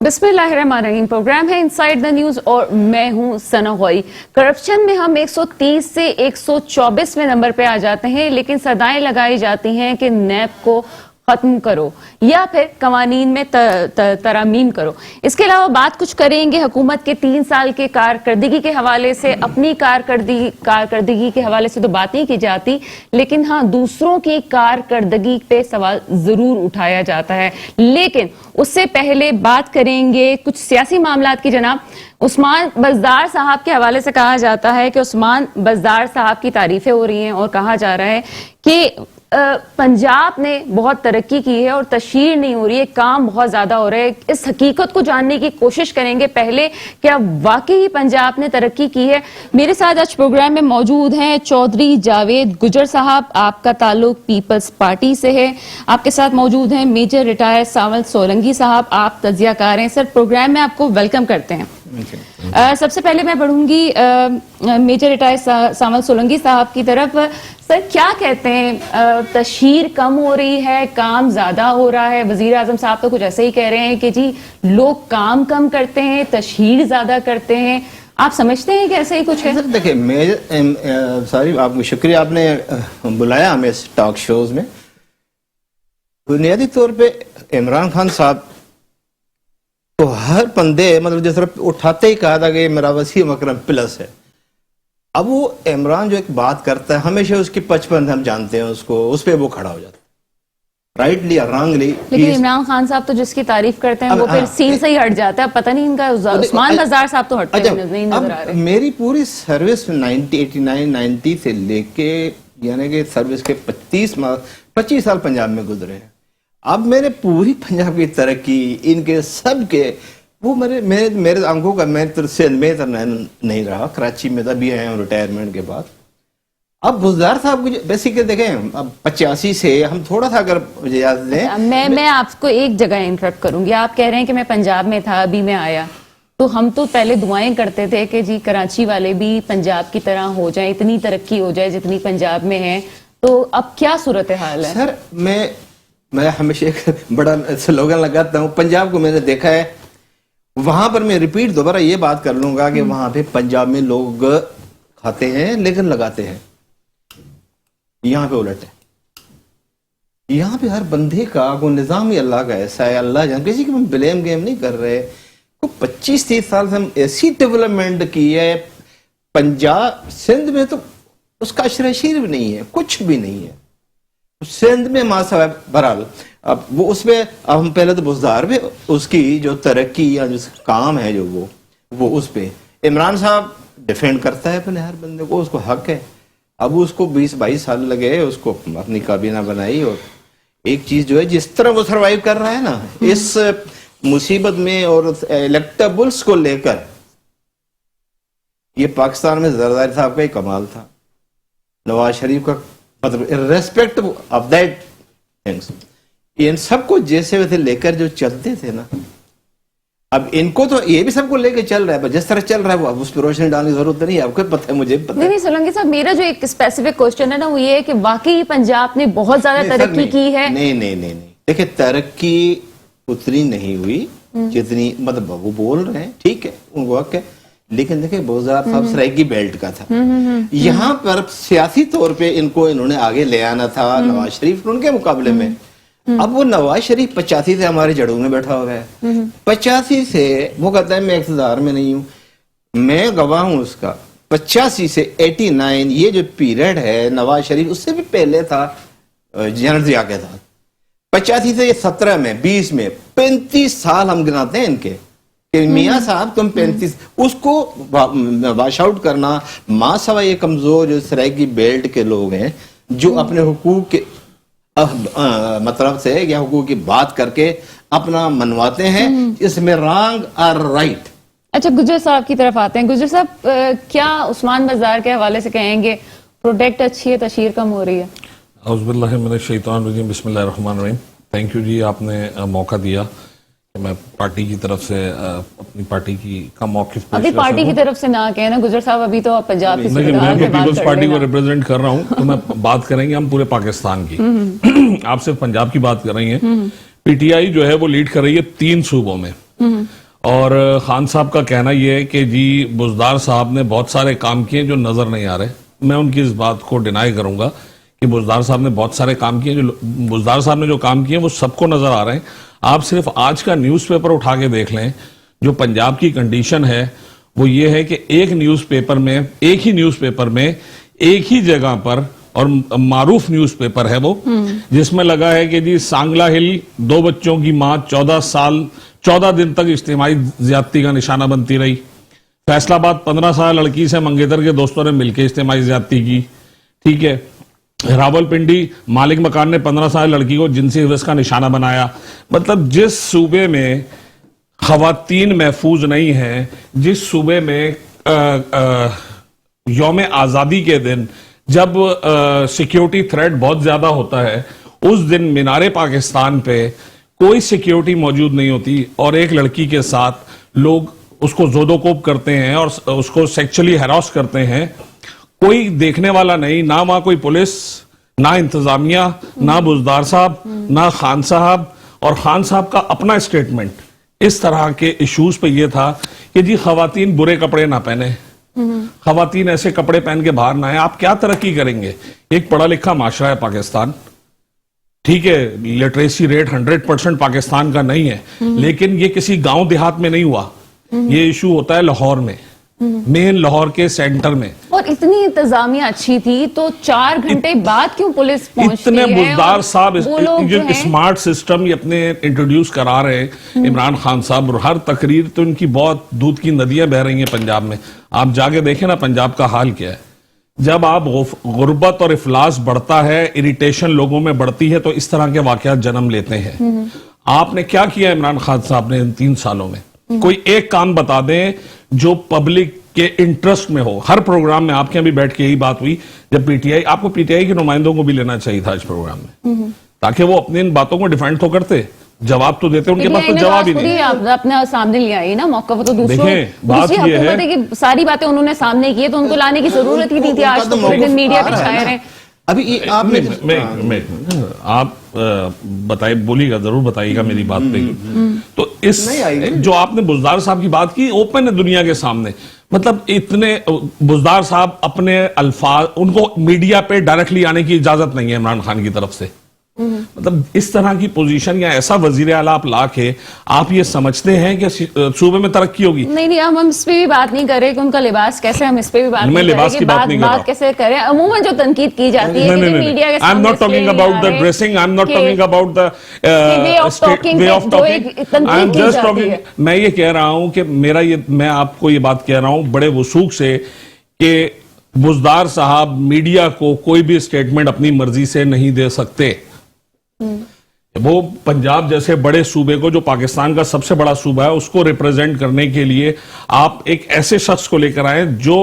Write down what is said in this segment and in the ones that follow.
बिस्मिल्लाहिर्रहमानिर्रहीम। प्रोग्राम है inside the news और मैं हूं सना गौई। करप्शन में हम 130 से 124वें नंबर पे आ जाते हैं, लेकिन सदाएं लगाई जाती हैं कि नैब को खत्म करो या फिर कवानीन में तरामीम करो। इसके अलावा बात कुछ करेंगे हुकूमत के 3 साल के कारकर्दगी के हवाले से। अपनी कारकर्दगी के हवाले से तो बात नहीं की जाती, लेकिन हाँ दूसरों की कारकर्दगी पे सवाल जरूर उठाया जाता है। लेकिन उससे पहले बात करेंगे कुछ सियासी मामलात की। जनाब उस्मान बज़दार साहब के हवाले से कहा जाता है कि उस्मान बज़दार साहब की तारीफें हो रही हैं और कहा जा रहा है कि पंजाब ने बहुत तरक्की की है और तशहीर नहीं हो रही है, काम बहुत ज्यादा हो रहा है। इस हकीकत को जानने की कोशिश करेंगे। पहले क्या वाकई पंजाब ने तरक्की की है? मेरे साथ आज प्रोग्राम में मौजूद हैं चौधरी जावेद गुजर साहब, आपका ताल्लुक पीपल्स पार्टी से है। आपके साथ मौजूद हैं मेजर रिटायर सावल सोलंकी साहब, आप तज्जियाकार हैं। सर प्रोग्राम में आपको वेलकम करते हैं। सबसे पहले मैं बढ़ूंगी मेजर रिटायर सावल सोलंकी साहब की तरफ। सर क्या कहते हैं, तशहीर कम हो रही है, काम ज्यादा हो रहा है? वजीर आजम साहब तो कुछ ऐसे ही कह रहे हैं कि जी लोग काम कम करते हैं, तशहीर ज्यादा करते हैं। आप समझते हैं कि ऐसे ही कुछ है? देखिए सॉरी, आपको शुक्रिया, आपने बुलाया हमें इस टॉक शोज में। बुनियादी तौर पे इमरान खान साहब तो हर बंदे मतलब जिस तरह उठाते ही कहा था कि मेरा वसीम अकरम प्लस है। अब वो इमरान जो एक बात करता है हमेशा उसकी 55 हम जानते हैं उसको, उस पर वो खड़ा हो जाता है, राइटली या रॉन्गली। लेकिन इमरान खान साहब तो जिसकी तारीफ करते हैं वो फिर सीन से ही हट जाता है। पता नहीं इनका उस्मान बज़दार साहब तो हटते नहीं नजर आ रहे। मेरी पूरी सर्विस 1989-90 से लेके यानी कि सर्विस के 25 साल पंजाब में गुजरे हैं। अब मेरे पूरी पंजाब की तरक्की इनके सब के वो मेरे आंखों का मैं तो सिंध में नहीं रहा, कराची में तभी आया हूँ रिटायरमेंट के बाद। अब बुज़दार साहब को बेसिकली देखें, अब 85 से हम थोड़ा सा अगर मुझे याद दें, मैं आपको एक जगह इंटरप्ट करूंगी। आप कह रहे हैं कि मैं पंजाब में था, अभी मैं आया, तो हम तो पहले दुआएं करते थे कि जी कराची वाले भी पंजाब की तरह हो जाए, इतनी तरक्की हो जाए जितनी पंजाब में है। तो अब क्या सूरत हाल है? सर मैं हमेशा एक बड़ा स्लोगन लगाता हूँ, पंजाब को मैंने देखा है। वहां पर मैं रिपीट दोबारा ये बात कर लूंगा कि वहां पे पंजाब में लोग खाते हैं लेकिन लगाते हैं, यहां पे उलट है। यहां पे हर बंदे का को निजाम ही अल्लाह का ऐसा है, अल्लाह जान, किसी को ब्लेम गेम नहीं कर रहे। 25-30 साल से हम ऐसी डेवलपमेंट की है पंजाब सिंध में, तो उसका अशरशीर भी नहीं है, कुछ भी नहीं है सिंध में मासा है। बहरहाल अब वो उसमें अब हम पहले तो बुज़दार में उसकी जो तरक्की या जो काम है जो वो उस पे इमरान साहब डिफेंड करता है अपने हर बंदे को, उसको हक है। अब उसको 20-22 साल लगे उसको अपनी काबीना बनाई, और एक चीज जो है जिस तरह वो सरवाइव कर रहा है ना इस मुसीबत में और इलेक्टेबल्स को लेकर, ये पाकिस्तान में जरदारी साहब का ही कमाल था, नवाज शरीफ का, मतलब इर्रेस्पेक्ट ऑफ दैट थिंग्स, इन सबको जैसे वैसे लेकर जो चलते थे ना, अब इनको तो ये भी सबको लेके चल रहा है, जिस तरह चल रहा है वो, अब उस पर रोशनी डालने की जरूरत नहीं है, आपको पता है, मुझे पता है। नहीं सोलंकी साहब, मेरा जो एक स्पेसिफिक क्वेश्चन है ना वो ये है कि वाकई पंजाब ने बहुत ज्यादा तरक्की की है? नहीं, देखिए तरक्की उतनी नहीं हुई जितनी, मतलब वो बोल रहे हैं, ठीक है उनको हक है, लेकिन देखिए बुज़दार साहब सराइकी बेल्ट का था। यहाँ पर सियासी तौर पे इन्होंने आगे ले आना था नवाज शरीफ उनके मुकाबले में। अब वो नवाज शरीफ 85 से हमारे जड़ों में बैठा हुआ है, 85 से वो कहता है मैं इक़्तिदार में नहीं हूँ, मैं गवाह हूँ उसका। 85 से 89 ये जो पीरियड है नवाज शरीफ उससे भी पहले था जनरल जिया के साथ। 85 से 17 में 20 में 35 साल हम गिनाते हैं इनके, मियाँ साहब तुम 35, उसको वाश आउट करना। माँ सवा ये कमजोर जो सराइकी बेल्ट के लोग हैं जो अपने हुकूक के मतलब से या हुकूक की बात करके अपना मनवाते हैं, इसमें रॉन्ग और राइट। अच्छा गुजर साहब की तरफ आते हैं। गुजर साहब क्या उस्मान बज़दार के हवाले से कहेंगे प्रोडक्ट अच्छी है, तशहीर कम हो रही है? औज़ुबिल्लाहि मिनश्शैतानिर्रजीम, बिस्मिल्लाहिर्रहमानिर्रहीम। थैंक यू जी, आपने मौका दिया। मैं पार्टी की तरफ से अपनी पार्टी की का मौक़िफ़ अभी पार्टी की तरफ से ना कहना गुजर साहब, अभी तो आप पंजाब की मैं पीपल्स पार्टी को रिप्रेजेंट कर रहा हूँ, तो मैं बात करेंगे हम पूरे पाकिस्तान की। आप सिर्फ पंजाब की बात कर रही हैं। पीटीआई जो है वो लीड कर रही है 3 सूबों में, اور خان صاحب کا کہنا یہ ہے کہ جی بزدار صاحب نے بہت سارے کام کیے جو نظر نہیں آ رہے. میں ان کی اس بات کو ڈینائی کروں گا کہ بزدار صاحب نے بہت سارے کام کیے, جو بزدار صاحب نے جو کام کیے وہ سب کو نظر آ رہے ہیں. آپ صرف آج کا نیوز پیپر اٹھا کے دیکھ لیں, جو پنجاب کی کنڈیشن ہے وہ یہ ہے کہ ایک ہی نیوز پیپر میں ایک ہی جگہ پر, اور معروف نیوز پیپر ہے وہ, جس میں لگا ہے کہ جی سانگلا ہل 2 بچوں کی ماں 14 دن تک اجتماعی زیادتی کا نشانہ بنتی رہی. فیصل آباد 15 سال لڑکی سے منگیتر کے دوستوں نے مل کے اجتماعی زیادتی کی. ٹھیک ہے, راولپنڈی مالک مکان نے 15 سال لڑکی کو جنسی حوث کا نشانہ بنایا. مطلب جس صوبے میں خواتین محفوظ نہیں ہیں, جس صوبے میں یوم آزادی کے دن جب سیکیورٹی تھریٹ بہت زیادہ ہوتا ہے, اس دن مینار پاکستان پہ کوئی سیکیورٹی موجود نہیں ہوتی اور ایک لڑکی کے ساتھ لوگ اس کو زودو کوب کرتے ہیں اور اس کو سیکچولی ہراس کرتے ہیں, کوئی دیکھنے والا نہیں, نہ وہاں کوئی پولیس, نہ انتظامیہ, نہ بزدار صاحب, نہ خان صاحب. اور خان صاحب کا اپنا اسٹیٹمنٹ اس طرح کے ایشوز پہ یہ تھا کہ جی خواتین برے کپڑے نہ پہنے, خواتین ایسے کپڑے پہن کے باہر نہ آئیں. آپ کیا ترقی کریں گے؟ ایک پڑھا لکھا معاشرہ ہے پاکستان, ٹھیک ہے, لٹریسی ریٹ 100% پاکستان کا نہیں ہے, لیکن یہ کسی گاؤں دیہات میں نہیں ہوا. یہ ایشو ہوتا ہے لاہور میں, مین لاہور کے سینٹر میں. اور اتنی انتظامیہ اچھی تھی تو 4 گھنٹے بعد کیوں پولیس پہنچتی ہے؟ اتنے بزدار صاحب جو اسمارٹ سسٹم یہ اپنے انٹروڈیوس کرا رہے ہیں عمران خان صاحب, اور ہر تقریر تو ان کی بہت دودھ کی ندیاں بہ رہی ہیں پنجاب میں. آپ جا کے دیکھیں نا پنجاب کا حال کیا ہے. جب آپ غربت اور افلاس بڑھتا ہے, اریٹیشن لوگوں میں بڑھتی ہے, تو اس طرح کے واقعات جنم لیتے ہیں. آپ نے کیا کیا عمران خان صاحب نے ان 3 سالوں میں؟ کوئی ایک کام بتا دیں جو پبلک کے انٹرسٹ میں ہو. ہر پروگرام میں آپ کے یہاں بھی بیٹھ کے یہی بات ہوئی, جب پی ٹی آئی, آپ کو پی ٹی آئی کے نمائندوں کو بھی لینا چاہیے تھا اس پروگرام میں, تاکہ وہ اپنی ان باتوں کو ڈیفینڈ تو کرتے, جواب تو دیتے. ان کے پاس تو جواب ہی نہیں. آپ اپنے سامنے لے آئی نا موقع, تو دیکھیں بات یہ ہے کہ ساری باتیں انہوں نے سامنے کی, تو ان کو لانے کی ضرورت ہی نہیں تھی. آج تو پورے دن میڈیا پہ چھائے رہے. ابھی آپ بتائیے, بولیے گا, ضرور بتائیے گا میری بات پہ. تو اس جو آپ نے بزدار صاحب کی بات کی, اوپن ہے دنیا کے سامنے. مطلب اتنے بزدار صاحب اپنے الفاظ, ان کو میڈیا پہ ڈائریکٹلی آنے کی اجازت نہیں ہے عمران خان کی طرف سے. مطلب اس طرح کی پوزیشن یا ایسا وزیر اعلیٰ آپ لا کے آپ یہ سمجھتے ہیں کہ صوبے میں ترقی ہوگی؟ نہیں, ہم اس پہ بھی بات نہیں کر رہے کہ ان کا لباس کیسے, ہم اس پہ بھی بات نہیں کر رہے کہ بات کیسے کریں. عموماً جو تنقید کی جاتی ہے میڈیا کے I'm not talking about the dressing, I'm not talking about the way of talking. I'm just talking, میں یہ کہہ رہا ہوں کہ میں آپ کو یہ بات کہہ رہا ہوں بڑے وثوق سے کہ بزدار صاحب میڈیا کو کوئی بھی اسٹیٹمنٹ اپنی مرضی سے نہیں دے سکتے. وہ پنجاب جیسے بڑے صوبے کو, جو پاکستان کا سب سے بڑا صوبہ ہے, اس کو ریپرزینٹ کرنے کے لیے آپ ایک ایسے شخص کو لے کر آئے جو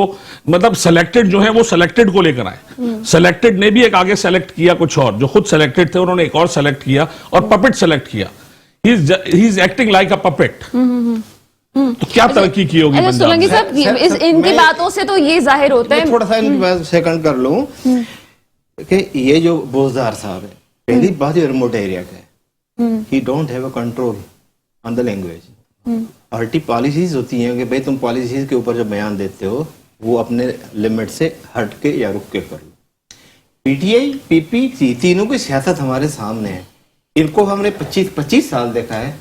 مطلب سلیکٹڈ جو ہے وہ سلیکٹڈ کو لے کر آئے. سلیکٹڈ نے بھی ایک آگے سلیکٹ کیا کچھ اور, جو خود سلیکٹڈ تھے انہوں نے ایک اور سلیکٹ کیا اور پپٹ سلیکٹ کیا. He is acting like a puppet. تو کیا ترقی کی ہوگی سولنگی صاحب؟ ان کی باتوں سے تو یہ ظاہر ہوتا ہے. تھوڑا سا سیکنڈ کر لوں کہ یہ جو بزدار صاحب ہے, پہلی بات یہ ریموٹ ایریا کا ہے. He don't have a control on the language. Party policies ہوتی ہیں کہ بھئی تم پالیسیز کے اوپر جو بیان دیتے ہو وہ اپنے لیمٹ سے ہٹ کے یا رک کے کر لو. پی ٹی آئی, پی پی, تینوں کی سیاست ہمارے سامنے ہے. ان کو ہم نے 25 سال دیکھا ہے.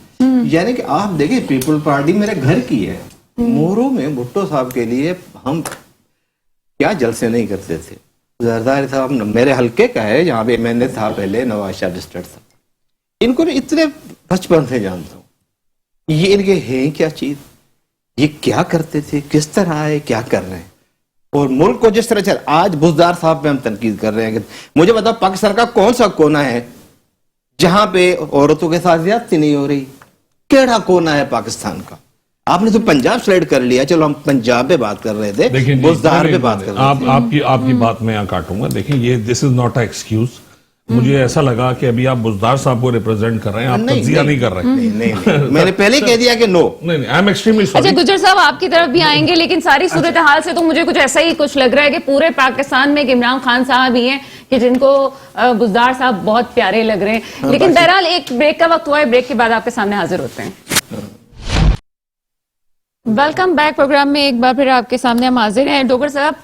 یعنی کہ آپ دیکھیں پیپل پارٹی میرے گھر کی ہے. مورو میں بھٹو صاحب کے لیے ہم کیا جلسے نہیں کرتے تھے. زرداری صاحب میرے حلقے کا ہے, جہاں پہ میں نے تھا پہلے, نواز شاہ ڈسٹرکٹ تھا. ان کو اتنے بچپن سے جانتا ہوں. یہ ان کے ہیں کیا چیز, یہ کیا کرتے تھے, کس طرح ہے, کیا کر رہے ہیں, اور ملک کو جس طرح چل. آج بزدار صاحب پہ ہم تنقید کر رہے ہیں کہ مجھے بتاؤ پاکستان کا کون سا کونا ہے جہاں پہ عورتوں کے ساتھ زیادتی نہیں ہو رہی؟ کیڑا کونا ہے پاکستان کا؟ آپ نے تو پنجاب سلیکٹ کر لیا. چلو ہم پنجاب پہ بات کر رہے تھے, بزدار پہ بات کر رہے تھے. آپ کی بات میں یہاں کاٹوں گا. دیکھیں یہ دس از ناٹ اے ایکسکیوز. مجھے ایسا لگا کہ ابھی آپ بزدار صاحب کو ریپرزینٹ کر رہے ہیں, آپ تجزیہ نہیں کر رہے. نہیں, میں نے پہلے کہہ دیا کہ نو. نہیں, آئی ایم ایکسٹریملی سوری. اچھا گجر صاحب آپ کی طرف بھی آئیں گے, لیکن ساری صورتحال سے تو مجھے کچھ ایسا ہی کچھ لگ رہا ہے کہ پورے پاکستان میں عمران خان صاحب ہی ہیں کہ جن کو بزدار صاحب بہت پیارے لگ رہے ہیں. لیکن بہرحال ایک بریک کا وقت ہوا ہے, بریک کے بعد آپ کے سامنے حاضر ہوتے ہیں. वेलकम बैक प्रोग्राम में एक बार फिर आपके सामने हम हाजिर हैं। डोगर साहब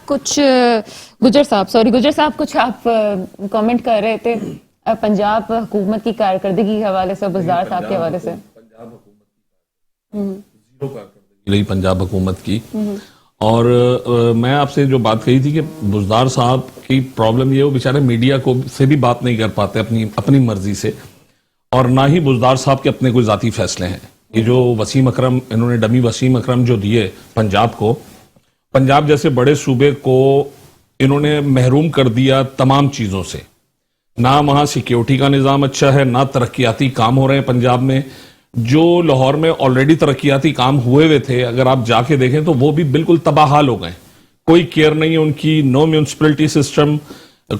गुजर साहब कुछ आप कमेंट कर रहे थे पंजाब हुकूमत की कारकर्दगी के हवाले से, बुज़दार साहब के हवाले से। रही पंजाब हुकूमत की, और मैं आपसे जो बात कही थी कि बुज़दार साहब की प्रॉब्लम ये, वो बेचारे मीडिया को से भी बात नहीं कर पाते अपनी मर्जी से, और ना ही बुज़दार साहब के अपने कोई जाती फैसले हैं। ये जो वसीम अकरम, इन्होंने डमी वसीम अकरम जो दिए पंजाब को, पंजाब जैसे बड़े सूबे को इन्होंने महरूम कर दिया तमाम चीजों से। ना वहां सिक्योरिटी का निजाम अच्छा है, ना तरक्याती काम हो रहे हैं पंजाब में। जो लाहौर में ऑलरेडी तरक्याती काम हुए हुए थे, अगर आप जाके देखें तो वो भी बिल्कुल तबाहाल हो गए। कोई केयर नहीं है उनकी, नो म्यूनिसिपैलिटी सिस्टम,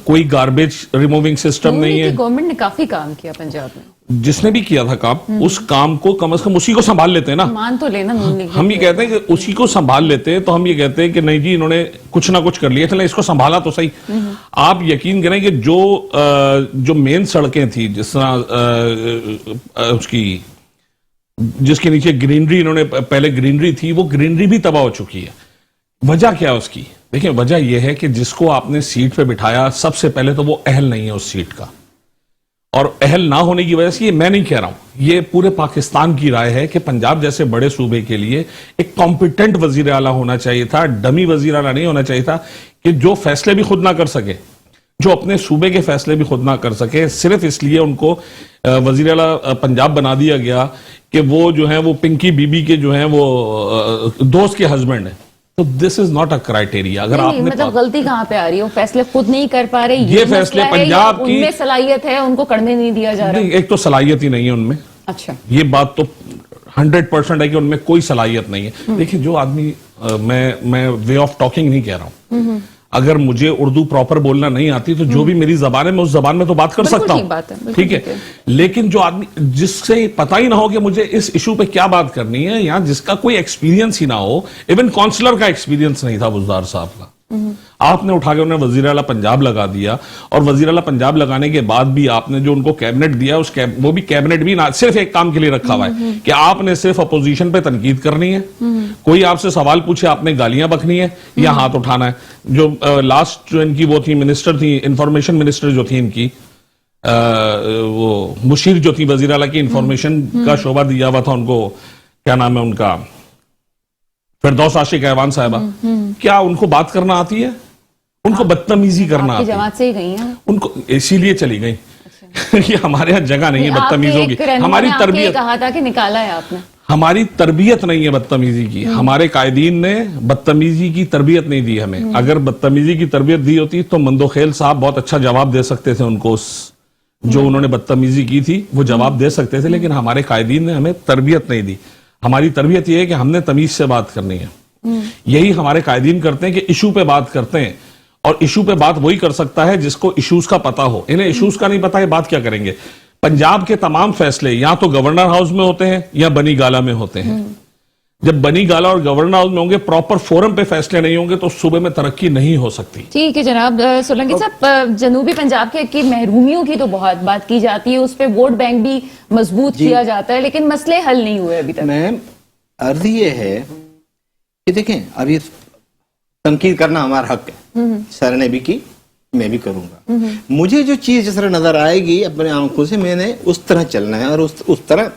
कोई गार्बेज रिमूविंग सिस्टम नहीं है। गवर्नमेंट ने काफी काम किया पंजाब में, जिसने भी किया था काम, उस काम को कम से कम उसी को संभाल लेते हैं ना। मान तो लेना हम ये कहते हैं कि उसी को संभाल लेते हैं, तो हम ये कहते हैं कि नहीं जी इन्होंने कुछ ना कुछ कर लिया, चले इसको संभाला तो सही। आप यकीन करें कि जो मेन सड़कें थी, जिस तरह उसकी जिसके नीचे ग्रीनरी, इन्होंने पहले ग्रीनरी थी, वो ग्रीनरी भी तबाह हो चुकी है। वजह क्या है उसकी? देखिए वजह यह है कि जिसको आपने सीट पे बिठाया, सबसे पहले तो वो अहल नहीं है उस सीट का, और अहल ना होने की वजह से, ये मैं नहीं कह रहा हूं, ये पूरे पाकिस्तान की राय है कि पंजाब जैसे बड़े सूबे के लिए एक कॉम्पिटेंट वजीर आला होना चाहिए था, डमी वजीर आला नहीं होना चाहिए था कि जो फैसले भी खुद ना कर सके, जो अपने सूबे के फैसले भी खुद ना कर सके। सिर्फ इसलिए उनको वजीर आला पंजाब बना दिया गया कि वो जो है वो पिंकी बीबी के जो है वो दोस्त के हस्बैंड है। तो this is not a criteria. अगर आपने मतलब गलती कहां पे आ रही है? वो फैसले खुद नहीं कर पा रहे, ये फैसले पंजाब की, उनमें सलाहियत है, उनको करने नहीं दिया जा रहा। एक तो सलाहियत ही नहीं है उनमें। अच्छा, ये बात तो 100% है कि उनमें कोई सलाहियत नहीं है। देखिए जो आदमी, मैं वे ऑफ टॉकिंग नहीं कह रहा हूं, अगर मुझे उर्दू प्रॉपर बोलना नहीं आती तो जो भी मेरी जबान है मैं उस जबान में तो बात कर सकता हूं, ठीक है। लेकिन जो आदमी जिससे पता ही ना हो कि मुझे इस इशू पे क्या बात करनी है, या जिसका कोई एक्सपीरियंस ही ना हो, इवन काउंसलर का एक्सपीरियंस नहीं था बुज़दार साहब का, आपने उठा के उन्हें वजीर आला पंजाब लगा दिया, और वजीर आला पंजाब लगाने के बाद भी आपने जो उनको कैबिनेट दिया, वो भी कैबिनेट भी ना सिर्फ एक काम के लिए रखा हुआ है कि आपने सिर्फ अपोजिशन पे तनकीद करनी है, कोई आपसे सवाल पूछे आपने गालियां बकनी है या हाथ उठाना है। जो लास्ट जो इनकी वो थी मिनिस्टर थी, इंफॉर्मेशन मिनिस्टर जो थी इनकी, वो मुशीर जो थी वजीर आला की, इंफॉर्मेशन का शोबा दिया हुआ था उनको, क्या नाम है उनका, फिरदौस आशिक ऐवान साहिबा। क्या उनको बात करना आती है? उनको बदतमीजी करना आती है। जमात से ही गई हैं उनको, इसीलिए चली गई। ये हमारे यहाँ जगह नहीं है बदतमीजों की। हमारी तरबियत, कहा था कि निकाला है आपने, हमारी तरबियत नहीं है बदतमीजी की। हमारे कायदीन ने बदतमीजी की तरबियत नहीं दी हमें। अगर बदतमीजी की तरबियत दी होती तो मंदोखेल साहब बहुत अच्छा जवाब दे सकते थे उनको, जो उन्होंने बदतमीजी की थी वो जवाब दे सकते थे, लेकिन हमारे कायदीन ने हमें तरबियत नहीं दी। हमारी तरबियत यह है कि हमने तमीज से बात करनी है। यही हमारे कायदीन करते हैं कि इशू पे बात करते हैं, और इशू पे बात वही कर सकता है जिसको इश्यूज का पता हो। इन्हें इश्यूज का नहीं पता है, बात क्या करेंगे? पंजाब के तमाम फैसले या तो गवर्नर हाउस में होते हैं या बनी गाला में होते हैं। जब बनी गाला और गवर्नर हाउस में होंगे, प्रॉपर फोरम पे फैसले नहीं होंगे, तो सूबे में तरक्की नहीं हो सकती। ठीक है जनाब सोलंकी साहब, जनूबी पंजाब के महरूमियों की तो बहुत बात की जाती है, उस पे वोट बैंक भी मजबूत किया जाता है, लेकिन मसले हल नहीं हुए अभी तक। मैम अर्ज ये है कि देखें, अभी तनकीद करना हमारा हक है, सर ने भी की, मैं भी करूंगा। मुझे जो चीज जिस तरह नजर आएगी अपने आंखों से, मैंने उस तरह चलना है और उस तरह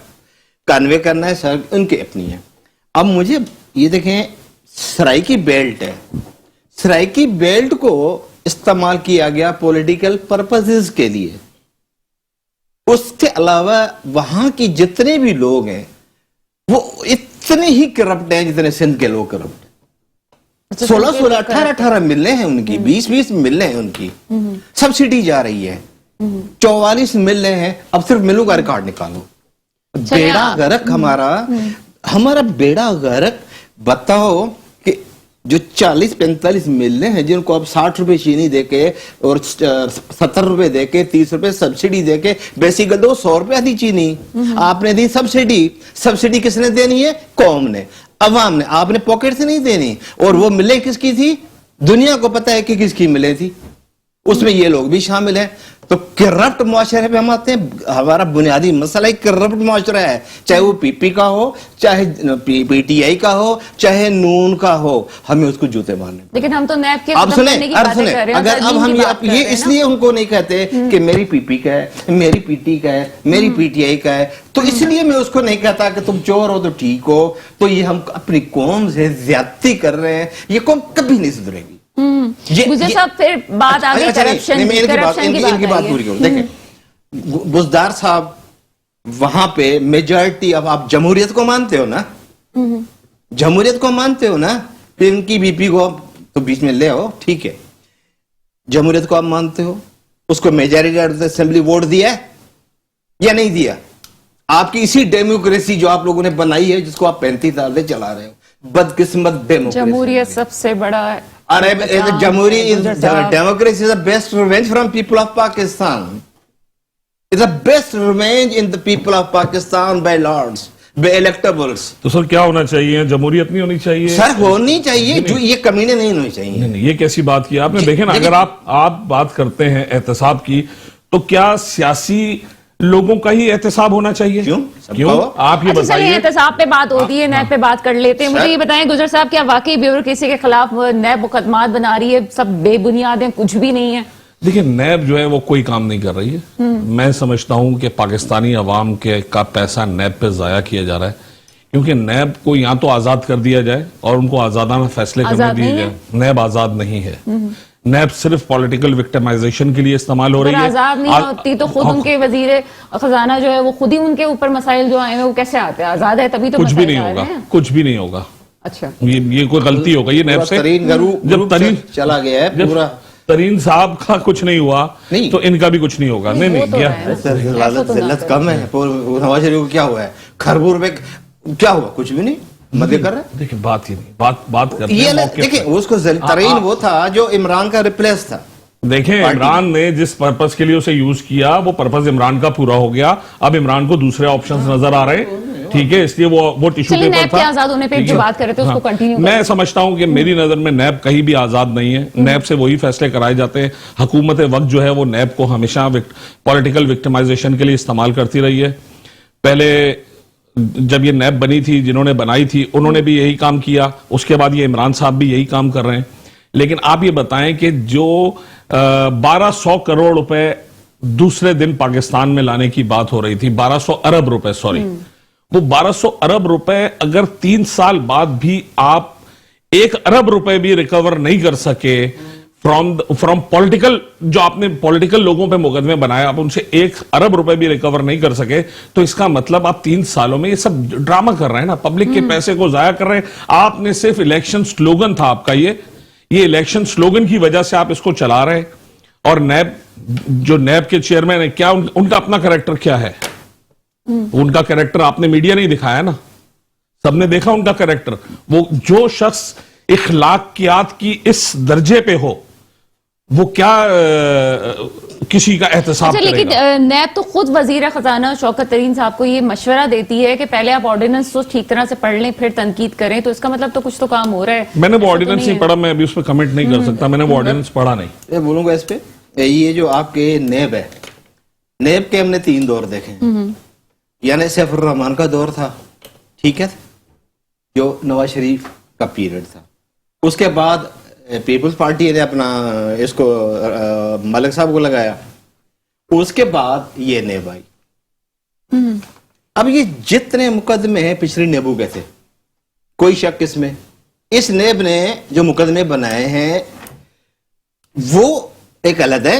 कन्वे करना है। सर उनकी अपनी है। अब मुझे ये देखें, सराइकी बेल्ट है, सराइकी बेल्ट को इस्तेमाल किया गया पॉलिटिकल पर्पसेस के लिए। उसके अलावा वहां की जितने भी लोग हैं वो इतने ही करप्ट हैं जितने सिंध के लोग करप्ट हैं। 16-16, 18-18 मिलने हैं उनकी, 20-20 मिलने हैं उनकी, सब्सिडी जा रही है, 44 मिलने हैं। अब सिर्फ मिलों का रिकॉर्ड निकालो, बेड़ा गर्क हमारा बेड़ा गर्क। बताओ कि जो 40-45 मिलने हैं, जिनको अब 60 रुपए चीनी देके और 70 रुपए देके, 30 रुपए सब्सिडी देके, बेसिक 100 रुपए थी चीनी, आपने दी सब्सिडी। सब्सिडी किसने देनी है? कौम ने, अवाम ने। आपने पॉकेट से नहीं देनी। और वो मिले किसकी थी? दुनिया को पता है कि किसकी मिले थी। उसमें ये लोग भी शामिल हैं। तो करप्ट मुआशरे पे हम आते हैं। हमारा बुनियादी मसला ही करप्ट मुआशरा है, चाहे वो पीपी का हो, चाहे पीटीआई का हो, चाहे नून का हो, हमें उसको जूते मारने। लेकिन हम तो नैब के अब खत्म सुने, करने की अब बातें सुने, कर रहे हैं, अगर अब हम ये इसलिए उनको नहीं कहते कि मेरी पीपी का है, मेरी पीटी का है, मेरी पीटीआई का है, तो इसलिए मैं उसको नहीं कहता कि तुम चोर हो तो ठीक हो। तो ये हम अपनी कौम से ज्यादती कर रहे हैं, ये कौम कभी नहीं सुधरेगी। गुजर साहब, फिर बात आ गई करप्शन की, इनकी बात पूरी करूं। देखें, बुज़दार साहब वहां पे मेजॉरिटी, अब आप जमहूरियत को मानते हो ना, जमहूरियत को मानते हो ना, फिर इनकी बीपी को तो बीच में ले आओ, ठीक है। जमहूरियत को आप मानते हो, उसको मेजॉरिटी असेंबली वोट दिया है या नहीं दिया? आपकी इसी डेमोक्रेसी जो आप लोगों ने बनाई है, जिसको आप 35 साल से चला रहे हो, बदकिस्मत डेमोक्रेसी। जमहूरियत सबसे बड़ा अरे जमहूरी democracy is the best revenge from people of Pakistan, is the best revenge in the people of Pakistan by lords, by electables. तो सर क्या होना चाहिए? जमहूरियत नहीं होनी चाहिए? सर होनी चाहिए, जो ये कमीने नहीं होनी चाहिए। नहीं, ये कैसी बात की आपने? देखें ना, अगर आप बात करते हैं एहतसाब की, तो क्या सियासी लोगों का ही एहतसाब होना चाहिए? क्यों? आप ये अच्छा, चलिए, बताइए। एहतसाब पे बात होती है, नैब पे बात कर लेते हैं। मुझे ये बताएं गुजर साहब, क्या वाकई ब्यूरोक्रेसी के खिलाफ नैब मुकदमात बना रही है? सब बेबुनियाद है, कुछ भी नहीं है? देखिए, नैब जो है वो कोई काम नहीं कर रही है। मैं समझता हूं कि पाकिस्तानी अवाम का पैसा नैब पे जाया किया जा रहा है, क्योंकि नैब को या तो आजाद कर दिया जाए और उनको आजादाना फैसले करने दिए जाए। नैब आजाद नहीं है। नैब सिर्फ पॉलिटिकल विक्टिमाइजेशन के लिए इस्तेमाल हो रही है। आजाद नहीं होती तो खुद उनके वजीर खजाना जो है वो खुद ही उनके ऊपर मसाइल जो आए हैं वो कैसे आते हैं? आजाद है तभी तो कुछ भी मसाइल नहीं आ होगा, रहे हैं। कुछ भी नहीं होगा। अच्छा, ये कोई गलती हो गई है नैब से। जब तरीन चला गया है पूरा, तरीन साहब का कुछ नहीं हुआ नहीं, तो इनका भी कुछ नहीं होगा। नहीं, तो क्या जिल्लत कम है। नवाज शरीफ को क्या हुआ है? खरबूर में क्या हुआ? कुछ भी नहीं, मजे कर रहे हैं। देखिए, बात ही नहीं, बात करते ये हैं मौके देखिए, पे। उसको तरीन वो था जो इमरान का रिप्लेस था। देखें, इमरान ने जिस पर्पस के लिए उसे यूज किया, वो पर्पस इमरान का पूरा हो गया। अब इमरान को दूसरे ऑप्शंस नजर आ रहे हैं, ठीक है, इसलिए वो टिश्यू चलिए, पेपर नैब था। के आजाद होने पे जो बात कर रहे थे उसको कंटिन्यू मैं समझता हूं कि मेरी नजर में नैब कहीं भी आजाद नहीं है। नैब से वही फैसले कराए जाते हैं। हुकूमत वक्त जो है वो नैब को हमेशा पॉलिटिकल विक्टिमाइजेशन के लिए इस्तेमाल करती रही है। पहले जब ये नैब बनी थी, जिन्होंने बनाई थी उन्होंने भी यही काम किया, उसके बाद ये इमरान साहब भी यही काम कर रहे हैं। लेकिन आप ये बताएं कि जो 1200 करोड़ रुपए दूसरे दिन पाकिस्तान में लाने की बात हो रही थी, 1200 अरब रुपए, सॉरी, वो 1200 अरब रुपए अगर 3 साल बाद भी आप 1 अरब रुपए भी रिकवर नहीं कर सके फ्रॉम पॉलिटिकल, जो आपने पॉलिटिकल लोगों पे मुकदमे बनाए, आप उनसे 1 अरब रुपए भी रिकवर नहीं कर सके, तो इसका मतलब आप 3 सालों में ये सब ड्रामा कर रहे हैं ना, पब्लिक के पैसे को जाया कर रहे हैं। आपने सिर्फ इलेक्शन स्लोगन था आपका, ये इलेक्शन स्लोगन की वजह से आप इसको चला रहे हैं। और नैब, जो नैब के चेयरमैन है, क्या उनका अपना कैरेक्टर क्या है? उनका कैरेक्टर आपने मीडिया नहीं दिखाया ना, सबने देखा उनका कैरेक्टर। वो जो शख्स इखलाकियात की इस दर्जे पे हो, वो क्या किसी का एहतसाब अच्छा, लेकिन करेगा? नैब तो खुद वजीर खजाना शौकत तरीन साहब को ये मशवरा देती है कि पहले आप ऑर्डिनेंस तो ठीक तरह से पढ़ लें, फिर तनकीद करें, तो इसका मतलब तो कुछ तो काम हो रहा है। मैंने वो ऑर्डिनेंस नहीं पढ़ा, मैं अभी उस पर कमेंट नहीं कर सकता, मैंने वो ऑर्डिनेंस पढ़ा नहीं। मैं बोलूंगा इस पे, ये जो आपके नैब है, नैब के हमने 3 दौर देखे। यानी सैफुर रहमान का दौर था, ठीक है, जो नवाज शरीफ का पीरियड था। उसके बाद पीपल्स पार्टी ने अपना इसको मलिक साहब को लगाया। उसके बाद ये नैब आई। अब ये जितने मुकदमे हैं पिछली नेबू के थे, कोई शक इसमें, इस नैब ने जो मुकदमे बनाए हैं वो एक अलग है।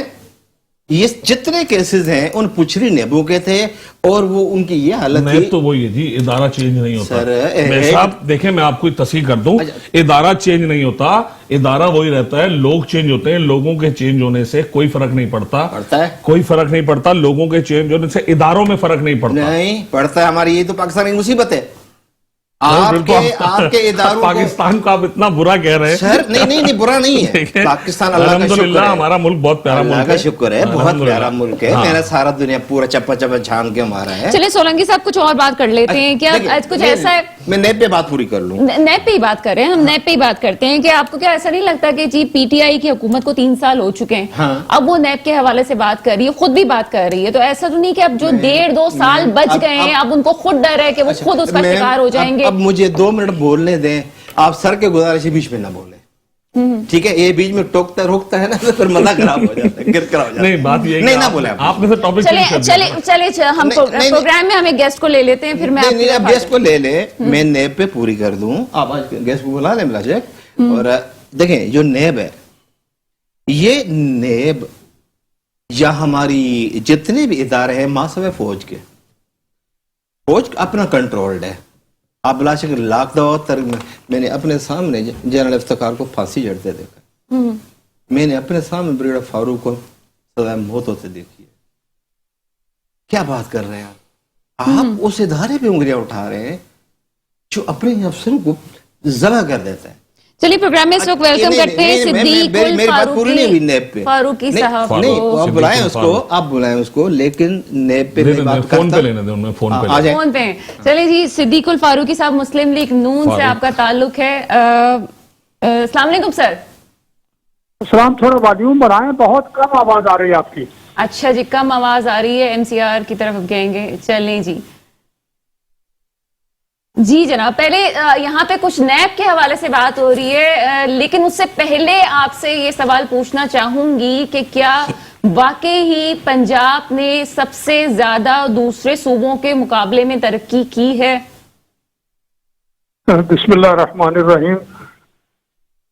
ये जितने केसेस हैं उन पिछली नेबू के थे और वो उनकी ये हालत थी। तो वही है जी, इदारा चेंज नहीं होता सर, मैं साहब देखें, मैं आपको तस्हीह कर दूं, इदारा चेंज नहीं होता, इदारा वही रहता है, लोग चेंज होते हैं। लोगों के चेंज होने से कोई फर्क नहीं पड़ता है, कोई फर्क नहीं पड़ता। लोगों के चेंज होने से इदारों में फर्क नहीं पड़ता। नहीं पड़ता है। हमारी ये तो पाकिस्तान की मुसीबत है। आपके इदारों को पाकिस्तान को आप इतना बुरा कह रहे हैं सर, नहीं बुरा नहीं है। पाकिस्तान अल्लाह का शुक्र अल्हम्दुलिल्लाह है, हमारा मुल्क बहुत प्यारा अल्लाह मुल्क का है। शुक्र है, बहुत अल्हम्दुलिल्लाह। प्यारा मुल्क है। हाँ। मेरा सारा दुनिया पूरा चप्पा चप्पा छान के हमारा है। चलिए सोलंकी साहब कुछ और बात कर लेते हैं कि देखिए, आज कुछ मैं- ऐसा है, मैं नेप पे बात पूरी कर लूं। नैब पे ही बात कर रहे हैं हम, नैब पे ही बात करते हैं कि आपको क्या ऐसा नहीं लगता कि जी पीटीआई की हुकूमत को 3 साल हो चुके हैं, हाँ। अब वो नैब के हवाले से बात कर रही है, खुद भी बात कर रही है, तो ऐसा तो नहीं कि अब जो 1.5-2 साल बच गए हैं अब उनको खुद डर है कि वो खुद उसका मैं- शिकार हो जाएंगे। अब मुझे 2 मिनट बोलने दें, आप सर के गुजारिश बीच में ना बोले, ठीक है? ये बीच में टोकता रोकता है ना तो फिर मजा खराब हो जाता है, गिरकर हो जाता है। नहीं बात ये है नहीं कि ना आप- बोले आप। आपने से टॉपिक चले हम नहीं, प्रोग्राम में हमें गेस्ट को ले लेते हैं, फिर मैं नहीं, आपकी अब बात- गैस को ले ले, मैं नेब पे पूरी कर दूं। आप आज गैस को बुला ले मिला और देखें जो नेब है, ये नेब या हमारी जितने भी इदारे हैं मासवे फौज के, फौज अपना कंट्रोल्ड है। आप बुला सके लाख दवा तर मैंने अपने सामने जनरल इफ्तिकार को फांसी चढ़ते देखा, मैंने अपने सामने ब्रिगेडियर फारूक को सजा मौत होते देखी है। क्या बात कर रहे हैं आप उस इदारे पे उंगलियां उठा रहे हैं जो अपने अफसरों को जला कर देता है। चलिए प्रोग्राम में इस वक्त वेलकम नहीं, करते हैं नहीं, मैं- सिद्दीक मेरी- मेरी बात पूरी नहीं हुई नेब पे। फारूकी नहीं, साहब नहीं, को। आप बुलाएं सिद्दीक उसको, आप बुलाएं उसको, लेकिन नेब पे मैं बात फोन करता पे लेने दे उनमें, फोन पे आ लेने जाए। फोन पे हैं। चलिए जी, सिद्दीकुल फारूकी साहब, मुस्लिम लीग नून से फारूक। आपका ताल्लुक है। अस्सलाम वालेकुम सर। सलाम, थोड़ा वॉल्यूम बढ़ाएं, बहुत कम आवाज आ रही है आपकी। अच्छा जी, कम आवाज आ रही है, एमसीआर की तरफ कहेंगे। चलें जी जी जनाब, पहले यहाँ पे कुछ नैब के हवाले से बात हो रही है, लेकिन उससे पहले आपसे ये सवाल पूछना चाहूंगी कि क्या वाकई ही पंजाब ने सबसे ज्यादा दूसरे सूबों के मुकाबले में तरक्की की है? बिस्मिल्लाहिर्रहमानिर्रहीम।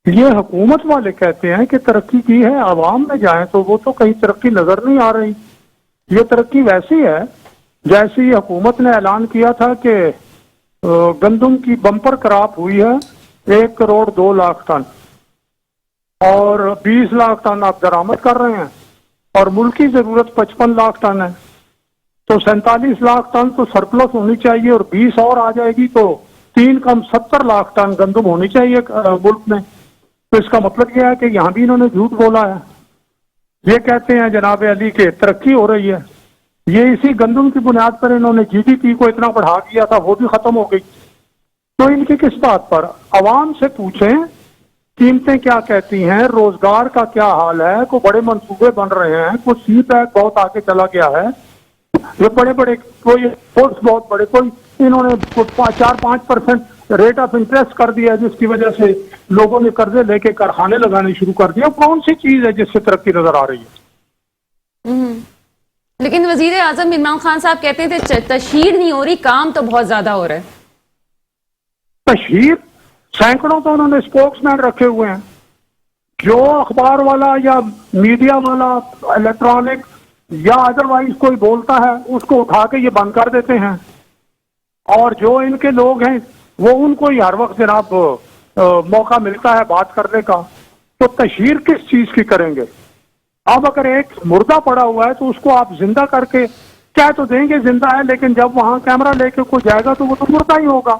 ये हुकूमत वाले कहते हैं कि तरक्की की है, आवाम में जाएं तो वो तो कहीं तरक्की नजर नहीं आ रही। ये तरक्की वैसी है जैसी हुकूमत ने ऐलान किया था कि गंदम की बम्पर क्रॉप हुई है 1 करोड़ 2 लाख टन और 20 लाख टन आप दरामद कर रहे हैं और मुल्क की जरूरत 55 लाख टन है, तो 47 लाख टन तो सरप्लस होनी चाहिए और 20 और आ जाएगी तो 3 कम 70 लाख टन गंदम होनी चाहिए मुल्क में। तो इसका मतलब यह है कि यहाँ भी इन्होंने झूठ बोला है। ये कहते हैं जनाब अली के तरक्की हो रही है, ये इसी गंदम की बुनियाद पर इन्होंने जीडीपी को इतना बढ़ा दिया था, वो भी खत्म हो गई। तो इनकी किस बात पर? आवाम से पूछें कीमतें क्या कहती हैं, रोजगार का क्या हाल है, को बड़े मंसूबे बन रहे हैं, कुछ सी पैक बहुत आगे चला गया है, ये बड़े बड़े कोई फोर्स बहुत बड़े, कोई इन्होंने 4-5% रेट ऑफ इंटरेस्ट कर दिया जिसकी वजह से लोगों ने कर्जे लेके कारखाने लगाने शुरू कर दिया। कौन सी चीज है जिससे तरक्की नजर आ रही है? लेकिन वजीर आजम इमरान खान साहब कहते थे तशहीर नहीं हो रही, काम तो बहुत ज्यादा हो रहा है। तशहीर सैकड़ों तो उन्होंने स्पोक्समैन रखे हुए हैं, जो अखबार वाला या मीडिया वाला इलेक्ट्रॉनिक या अदरवाइज कोई बोलता है उसको उठा के ये बंद कर देते हैं, और जो इनके लोग हैं वो उनको ही हर वक्त जनाब मौका मिलता है बात करने का। तो तशहीर किस चीज की करेंगे? अब अगर एक मुर्दा पड़ा हुआ है तो उसको आप जिंदा करके कह तो देंगे जिंदा है, लेकिन जब वहां कैमरा लेके कोई जाएगा तो वो तो मुर्दा ही होगा।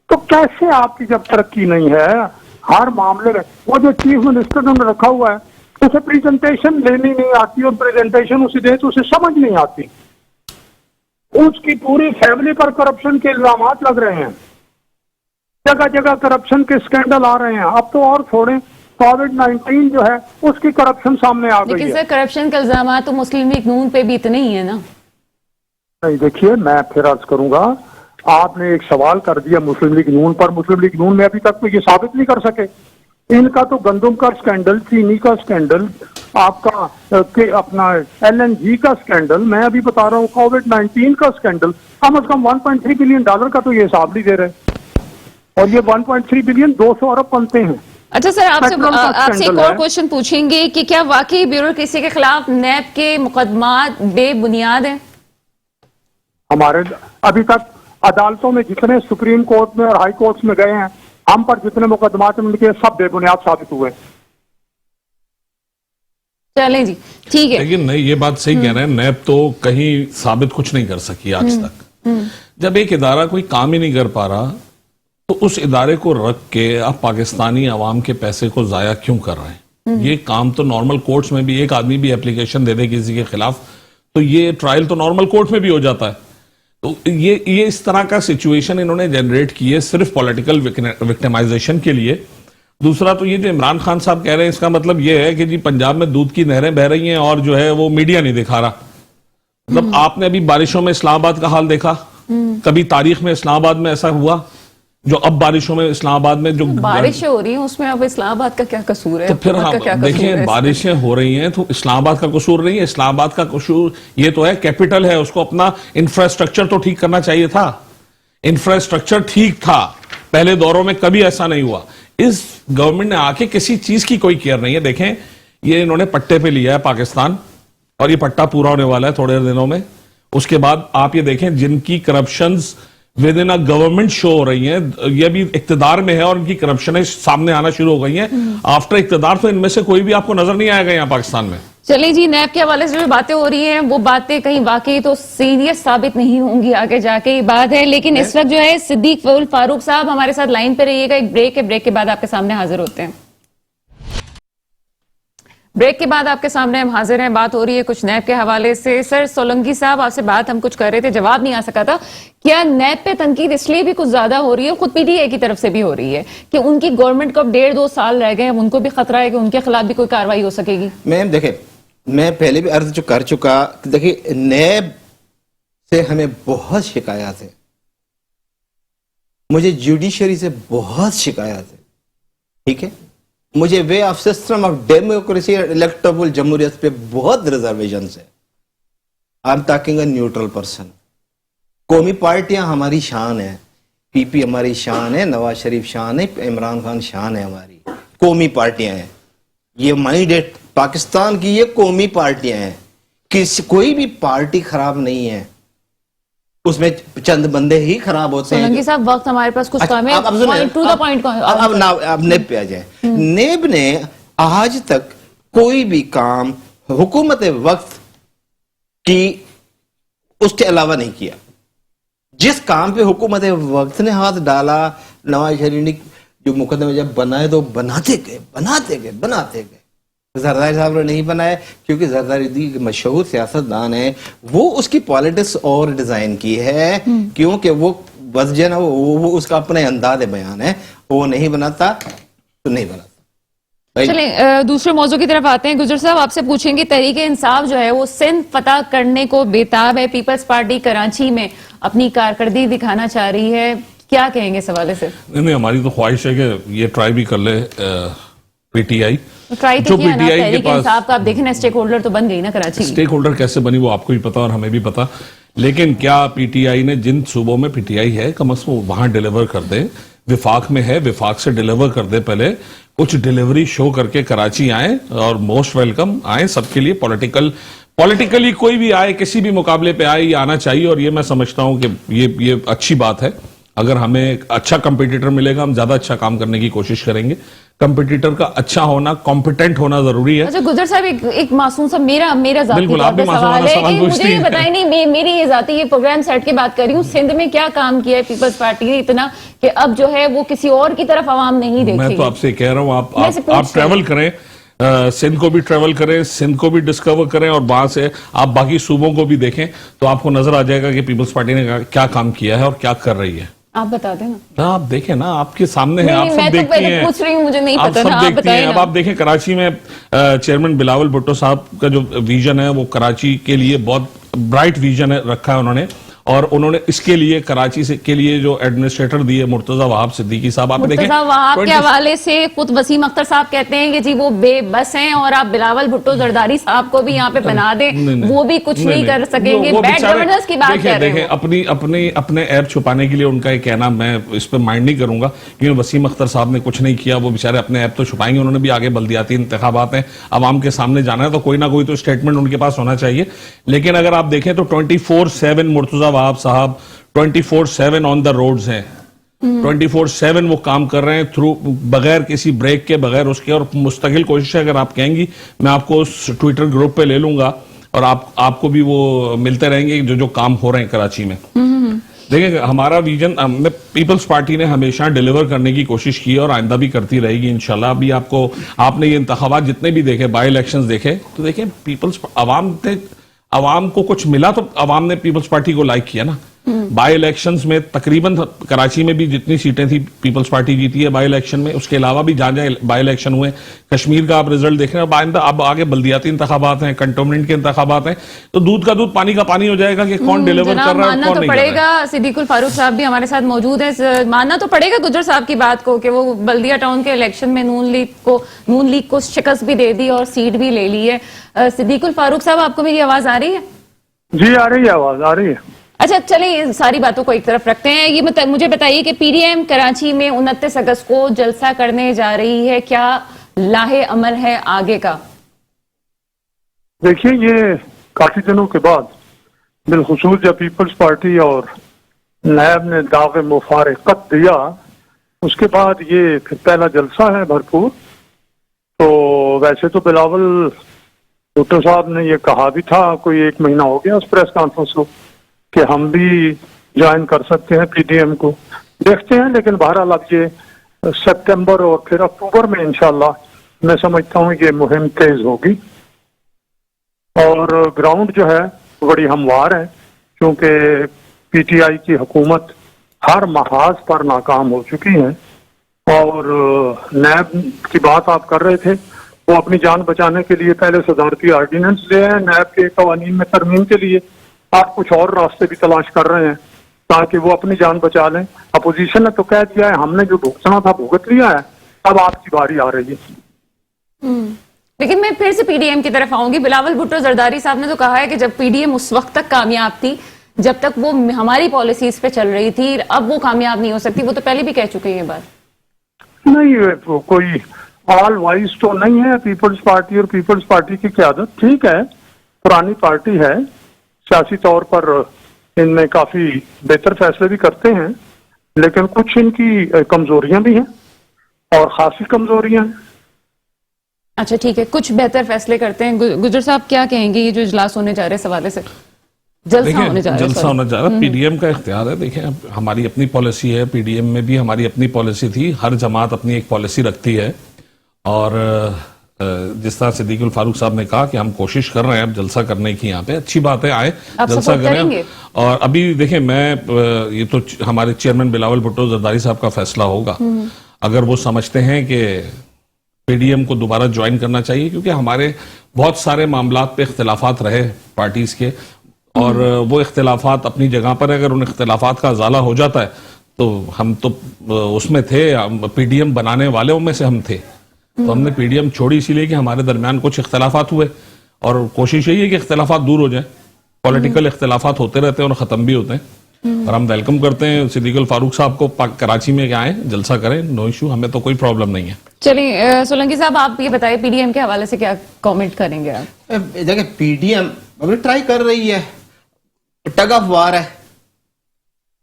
तो कैसे आपकी जब तरक्की नहीं है हर मामले में? वो जो चीफ मिनिस्टर ने रखा हुआ है उसे प्रेजेंटेशन लेनी नहीं आती, और प्रेजेंटेशन उसे दे तो उसे समझ नहीं आती। उसकी पूरी फैमिली पर करप्शन के इल्जाम लग रहे हैं, जगह जगह करप्शन के स्कैंडल आ रहे हैं। अब तो और छोड़ें, कोविड-19 जो है उसकी करप्शन सामने आ गई लेकिन है। सर करप्शन के इल्जाम तो मुस्लिम लीग नून पे भी इतने ही है ना? नहीं, देखिए मैं फिर अर्ज करूंगा, आपने एक सवाल कर दिया मुस्लिम लीग नून पर। मुस्लिम लीग नून में अभी तक तो ये साबित नहीं कर सके। इनका तो गंदम का स्कैंडल, चीनी का स्कैंडल, आपका के अपना LNG का स्कैंडल, मैं अभी बता रहा हूँ कोविड-19 का स्कैंडल, कम से कम $1.3 बिलियन का तो ये हिसाब नहीं दे रहे, और ये 1.3 बिलियन 200 अरब बनते हैं। अच्छा सर, पेट्रोल का आपसे एक स्कैंडल और है। क्वेश्चन पूछेंगे कि क्या वाकई ब्यूरोक्रेसी के खिलाफ नैब के मुकदमात बेबुनियाद हैं? हमारे अभी तक अदालतों में जितने सुप्रीम कोर्ट में और हाई कोर्ट में गए हैं, हम पर जितने मुकदमात उनके सब बेबुनियाद साबित हुए। चलें जी, ठीक है। लेकिन नहीं, ये बात सही कह रहे हैं, नैब तो कहीं साबित कुछ नहीं कर सकी आज तक। जब एक इदारा कोई काम ही नहीं कर पा रहा تو اس ادارے کو رکھ کے آپ پاکستانی عوام کے پیسے کو ضائع کیوں کر رہے ہیں؟ یہ کام تو نارمل کورٹس میں بھی، ایک آدمی بھی اپلیکیشن دے دے کسی کے خلاف تو یہ ٹرائل تو نارمل کورٹ میں بھی ہو جاتا ہے. تو یہ اس طرح کا سچویشن انہوں نے جنریٹ کی ہے صرف پولیٹیکل وکٹمائزیشن کے لیے. دوسرا تو یہ جو عمران خان صاحب کہہ رہے ہیں اس کا مطلب یہ ہے کہ جی پنجاب میں دودھ کی نہریں بہ رہی ہیں اور جو ہے وہ میڈیا نہیں دکھا رہا. مطلب آپ نے ابھی بارشوں میں اسلام آباد کا حال دیکھا؟ کبھی تاریخ میں اسلام آباد میں ایسا ہوا؟ جو اب بارشوں میں اسلام آباد میں جو بارشیں ہو رہی ہیں اس میں اب اسلام آباد کا کیا قصور ہے؟ تو پھر حکومت کا کیا ہم قصور دیکھیں ہے؟ بارشیں ہو رہی ہیں تو اسلام آباد کا قصور نہیں ہے. اسلام آباد کا قصور یہ تو ہے کیپٹل ہے، اس کو اپنا انفراسٹرکچر تو ٹھیک کرنا چاہیے تھا. انفراسٹرکچر ٹھیک تھا، پہلے دوروں میں کبھی ایسا نہیں ہوا. اس گورنمنٹ نے آ کے کسی چیز کی کوئی کیئر نہیں ہے. دیکھیں یہ انہوں نے پٹے پہ لیا ہے پاکستان اور یہ پٹا پورا ہونے والا ہے تھوڑے دنوں میں. اس کے بعد آپ یہ دیکھیں جن کی کرپشنز ود ان گورنمنٹ شو ہو رہی ہیں، یہ بھی اقتدار میں ہے اور ان کی کرپشنیں سامنے آنا شروع ہو گئی ہیں. آفٹر اقتدار تو ان میں سے کوئی بھی آپ کو نظر نہیں آئے گا یہاں پاکستان میں. چلیں جی، نیب کے حوالے سے جو باتیں ہو رہی ہیں وہ باتیں کہیں واقعی تو سیریس ثابت نہیں ہوں گی، آگے جا کے یہ بات ہے. لیکن اس وقت جو ہے صدیق فاروق صاحب ہمارے ساتھ لائن پہ رہیے گا. ایک بریک ہے، بریک کے بعد آپ کے سامنے حاضر ہوتے ہیں. بریک کے بعد آپ کے سامنے ہم حاضر ہیں. بات ہو رہی ہے کچھ نیب کے حوالے سے. سر سولنگی صاحب آپ سے بات ہم کچھ کر رہے تھے، جواب نہیں آ سکا تھا. کیا نیب پہ تنقید اس لیے بھی کچھ زیادہ ہو رہی ہے، خود پی ٹی آئی کی طرف سے بھی ہو رہی ہے کہ ان کی گورنمنٹ کو اب 1.5-2 سال رہ گئے، ان کو بھی خطرہ ہے کہ ان کے خلاف بھی کوئی کارروائی ہو سکے گی؟ میم دیکھیں، میں پہلے بھی عرض کر چکا، دیکھیں نیب سے ہمیں بہت شکایات ہیں، مجھے جوڈیشری سے بہت شکایات ہے، ٹھیک ہے، مجھے way of system of democracy electable جمہوریت پہ بہت ریزرویشنز ہے. I am talking a neutral person. قومی پارٹیاں ہماری شان ہے، پی پی ہماری شان ہے، نواز شریف شان ہے، عمران خان شان ہے، ہماری قومی پارٹیاں ہیں. یہ مائنڈیٹ پاکستان کی یہ قومی پارٹیاں ہیں. کوئی بھی پارٹی خراب نہیں ہے، اس میں چند بندے ہی خراب ہوتے ہیں. سولنگی صاحب وقت ہمارے پاس کچھ کم ہے، پوائنٹ ٹو دا پوائنٹ. اب نیب پہ آ جائیں. نیب نے آج تک کوئی بھی کام حکومت وقت کی اس کے علاوہ نہیں کیا. جس کام پہ حکومت وقت نے ہاتھ ڈالا، نواز شریف نے جو مقدمے جب بنائے تو بناتے گئے. زرداری صاحب نے نہیں بنائے کیونکہ زرداری مشہور سیاستدان ہے، وہ اس کی پالیٹکس اور ڈیزائن کی ہے، کیونکہ وہ بس جو ہے نا وہ اس کا اپنے انداز بیان ہے، وہ نہیں بناتا تو نہیں بناتا. چلیں دوسرے موضوع کی طرف آتے ہیں. گجر صاحب آپ سے پوچھیں گے، تحریک انصاف جو ہے وہ سندھ فتح کرنے کو بےتاب ہے. پیپلز پارٹی کراچی میں اپنی کارکردگی دکھانا چاہ رہی ہے، کیا کہیں گے اس حوالے سے؟ نہیں، ہماری تو خواہش ہے کہ یہ ٹرائی بھی کر لے پی ٹی آئی. ٹرائی تو کیا نا تحریک انصاف کا. آپ دیکھیں نا اسٹیک ہولڈر تو بن گئی نا کراچی. اسٹیک ہولڈر کیسے بنی وہ آپ کو بھی پتا اور ہمیں بھی پتا، لیکن کیا پی ٹی آئی نے جن صوبوں میں پی ٹی آئی ہے کم از کم وہاں ڈیلیور کر دے. وفاق میں ہے، وفاق سے ڈیلیور کر دے، پہلے کچھ ڈیلیوری شو کر کے کراچی آئیں اور موسٹ ویلکم آئیں سب کے لیے. پولیٹیکلی کوئی بھی آئے، کسی بھی مقابلے پہ آئے، یہ آنا چاہیے. اور یہ میں سمجھتا ہوں کہ یہ اچھی بات ہے. اگر ہمیں اچھا کمپیٹیٹر ملے گا ہم زیادہ اچھا کام کرنے کی کوشش کریں گے. کمپیٹیٹر کا اچھا ہونا، کمپیٹنٹ ہونا ضروری ہے. اچھا گجر صاحب ایک معصوم سا میرا ذاتی بالکل، آپ بھی سوال ہے کہ پوچھتی مجھے یہ ہیں. بتائیں، نہیں میری یہ ذاتی یہ پروگرام سیٹ کی بات کر رہی ہوں، سندھ میں کیا کام کیا ہے پیپلز پارٹی نے اتنا کہ اب جو ہے وہ کسی اور کی طرف عوام نہیں دیکھے گی؟ میں تو آپ سے کہہ رہا ہوں آپ ٹریول کریں، سندھ کو بھی ٹریول کریں، سندھ کو بھی ڈسکور کریں اور وہاں سے آپ باقی صوبوں کو بھی دیکھیں تو آپ کو نظر آ جائے گا کہ پیپلز پارٹی نے کیا کام کیا ہے اور کیا کر رہی ہے. آپ بتا دیں نا. آپ دیکھیں نا، آپ کے سامنے ہیں، آپ سب دیکھتی ہیں. پوچھ رہی ہوں، مجھے نہیں آپ پتا سب نا، آپ دیکھتی ہیں. بتائیں اب نا. آپ دیکھیں کراچی میں چیئرمین بلاول بھٹو صاحب کا جو ویژن ہے وہ کراچی کے لیے بہت برائٹ ویژن رکھا ہے انہوں نے، اور انہوں نے اس کے لیے کراچی سے کے لیے جو ایڈمنسٹریٹر دیے مرتضی وہاب صدیقی صاحب. آپ دیکھیں مرتضی وہاب کے حوالے سے خود وسیم اختر صاحب کہتے ہیں کہ جی وہ بے بس ہیں، اور آپ بلاول بھٹو زرداری صاحب کو بھی یہاں پہ بنا دیں، وہ بھی کچھ نہیں کر سکیں گے. بیڈ گورننس کی بات کر رہے ہیں. دیکھیں اپنے ایپ چھپانے کے لیے ان کا یہ کہنا میں اس پہ مائنڈ نہیں کروں گا، کیونکہ وسیم اختر صاحب نے کچھ نہیں کیا. وہ بیچارے اپنے ایپ تو چھپائیں گے، انہوں نے بھی آگے بلدیاتی انتخابات ہیں، عوام کے سامنے جانا ہے تو کوئی نہ کوئی تو اسٹیٹمنٹ ان کے پاس ہونا چاہیے. لیکن اگر آپ دیکھیں تو 24/7 مرتضی وہاب صاحب 24/7 آن دا روڈز ہیں. 24/7 وہ کام کر رہے ہیں تھرو بغیر کسی بریک کے، بغیر اس کے، اور مستقل کوشش ہے. اگر آپ کہیں گی میں آپ کو اس ٹویٹر گروپ پہ لے لوں گا اور آپ کو بھی وہ ملتے رہیں گے جو کام ہو رہے ہیں کراچی میں. دیکھیں ہمارا ویژن ہم نے پیپلز پارٹی نے ہمیشہ ڈیلیور کرنے کی کوشش کی اور آئندہ بھی کرتی رہے گی انشاءاللہ. ابھی آپ نے یہ انتخابات جتنے بھی دیکھے بائی الیکشنز دیکھے تو دیکھیں عوام کو کچھ ملا تو عوام نے پیپلز پارٹی کو لائک کیا نا. بائی الیکشنز میں تقریباً کراچی میں بھی جتنی سیٹیں تھی پیپلز پارٹی جیتی ہے بائی الیکشن میں, اس کے علاوہ بھی جہاں بائی الیکشن ہوئے, کشمیر کا آپ رزلٹ دیکھ رہے ہیں. اب آگے بلدیاتی انتخابات ہیں, کنٹونمنٹ کے انتخابات ہیں, تو دودھ کا دودھ پانی کا پانی ہو جائے گا کہ کون ڈیلیور کر رہا ہے ماننا اور تو کون نہیں پڑے کر رہا ہے. گا. صدیق الفاروق صاحب بھی ہمارے ساتھ موجود ہیں. ماننا تو پڑے گا گجر صاحب کی بات کو کہ وہ بلدیہ ٹاؤن کے الیکشن میں نون لیگ کو شکست بھی دے دی اور سیٹ بھی لے لی ہے. صدیق الفاروق صاحب, آپ کو میری آواز آ رہی ہے؟ جی آ رہی ہے, آواز آ رہی ہے. اچھا چلیں ساری باتوں کو ایک طرف رکھتے ہیں. یہ مجھے بتائیے کہ پی ڈی ایم کراچی میں 29 اگست کو جلسہ کرنے جا رہی ہے, کیا لاہے عمل ہے آگے کا؟ دیکھیے یہ کافی دنوں کے بعد بالخصوص جب پیپلز پارٹی اور نیب نے دعوے مفارقت دیا, اس کے بعد یہ پھر پہلا جلسہ ہے بھرپور. تو ویسے تو بلاول بھٹو صاحب نے یہ کہا بھی تھا, کوئی 1 مہینہ ہو گیا اس پریس کانفرنس کو, کہ ہم بھی جوائن کر سکتے ہیں پی ڈی ایم کو. دیکھتے ہیں, لیکن بہرحال اب یہ سپٹمبر اور پھر اکتوبر میں انشاءاللہ میں سمجھتا ہوں یہ مہم تیز ہوگی. اور گراؤنڈ جو ہے بڑی ہموار ہے, کیونکہ پی ٹی آئی کی حکومت ہر محاذ پر ناکام ہو چکی ہے. اور نیب کی بات آپ کر رہے تھے, وہ اپنی جان بچانے کے لیے پہلے صدارتی آرڈیننس لے آئے نیب کے قوانین میں ترمیم کے لیے. آپ کچھ اور راستے بھی تلاش کر رہے ہیں تاکہ وہ اپنی جان بچا لیں. اپوزیشن نے تو کہہ دیا ہے ہم نے جو بھگتنا تھا بھگت لیا ہے, اب آپ کی باری آ رہی ہے. لیکن میں پھر سے پی ڈی ایم کی طرف آؤں گی. بلاول بھٹو زرداری صاحب نے تو کہا ہے کہ جب پی ڈی ایم اس وقت تک کامیاب تھی جب تک وہ ہماری پالیسیز پہ چل رہی تھی, اب وہ کامیاب نہیں ہو سکتی. وہ تو پہلے بھی کہہ چکے ہیں یہ بات. نہیں, کوئی آل وائز تو نہیں ہے پیپلز پارٹی, اور پیپلز پارٹی کی قیادت ٹھیک ہے, پرانی پارٹی ہے, سیاسی طور پر ان میں کافی بہتر فیصلے بھی کرتے ہیں, لیکن کچھ ان کی کمزوریاں بھی ہیں اور خاصی کمزوریاں ہیں. اچھا ٹھیک ہے, کچھ بہتر فیصلے کرتے ہیں. گجر صاحب کیا کہیں گے یہ جو اجلاس ہونے جا رہے اس حوالے سے, جلسہ ہونے جا رہا ہے؟ پی ڈی ایم کا اختیار ہے. دیکھیں ہماری اپنی پالیسی ہے, پی ڈی ایم میں بھی ہماری اپنی پالیسی تھی. ہر جماعت اپنی ایک پالیسی رکھتی ہے, اور جس طرح صدیق الفاروق صاحب نے کہا کہ ہم کوشش کر رہے ہیں اب جلسہ کرنے کی. یہاں پہ اچھی بات ہے, آئے جلسہ کریں. اور ابھی دیکھیں یہ تو ہمارے چیئرمین بلاول بھٹو زرداری صاحب کا فیصلہ ہوگا. اگر وہ سمجھتے ہیں کہ پی ڈی ایم کو دوبارہ جوائن کرنا چاہیے, کیونکہ ہمارے بہت سارے معاملات پہ اختلافات رہے پارٹیز کے, اور وہ اختلافات اپنی جگہ پر ہے. اگر ان اختلافات کا ازالہ ہو جاتا ہے تو ہم تو اس میں تھے, پی ڈی ایم بنانے والوں میں سے ہم تھے, تو ہم نے پی ڈی ایم چھوڑی اسی لیے کہ ہمارے درمیان کچھ اختلافات ہوئے, اور کوشش یہی ہے کہ اختلافات دور ہو جائیں. پولیٹیکل اختلافات ہوتے رہتے ہیں اور ختم بھی ہوتے ہیں, اور ہم ویلکم کرتے ہیں صدیق الفاروق صاحب کو کراچی میں آئیں, جلسہ کریں, نو ایشو, ہمیں تو کوئی پرابلم نہیں ہے. چلیے سولنگی صاحب آپ یہ بتائیں پی ڈی ایم کے حوالے سے کیا کامنٹ کریں گے آپ؟ دیکھیں پی ڈی ایم ابھی ٹرائی کر رہی ہے, ٹگ آف وار ہے,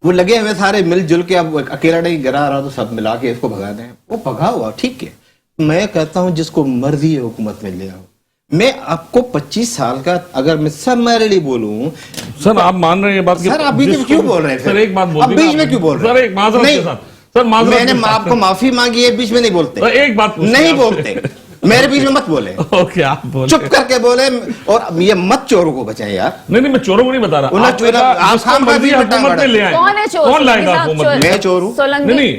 وہ لگے ہوئے سارے مل جل کے, اب اکیلا نہیں گرا رہا تو سب ملا کے اس کو بھگا دیں. وہ بھگا ہوا ٹھیک ہے, میں کہتا ہوں جس کو مرضی ہے حکومت میں لے آؤ. میں آپ کو 25 سال کا اگر میں سمرلی بولوں, سر آپ مان رہے ہیں یہ بات؟ سر آپ بیچ میں کیوں بول رہے ہیں؟ سر ایک بات اب بیچ میں کیوں بول رہے ہیں؟ سر ایک معذرت کے ساتھ, سر میں نے آپ کو معافی مانگی ہے, بیچ میں نہیں بولتے. ایک بات نہیں بولتے, میرے بیچ میں مت بولے. اوکے آپ بولے, چپ کر کے بولے, اور یہ مت چوروں کو بچائیں یار. نہیں میں چوروں کو نہیں بتا رہا. آپ خام مرضی حکومت میں لے آئیں, کون ہے چور؟ کون لائے گا حکومت میں؟ میں چور ہوں. نہیں,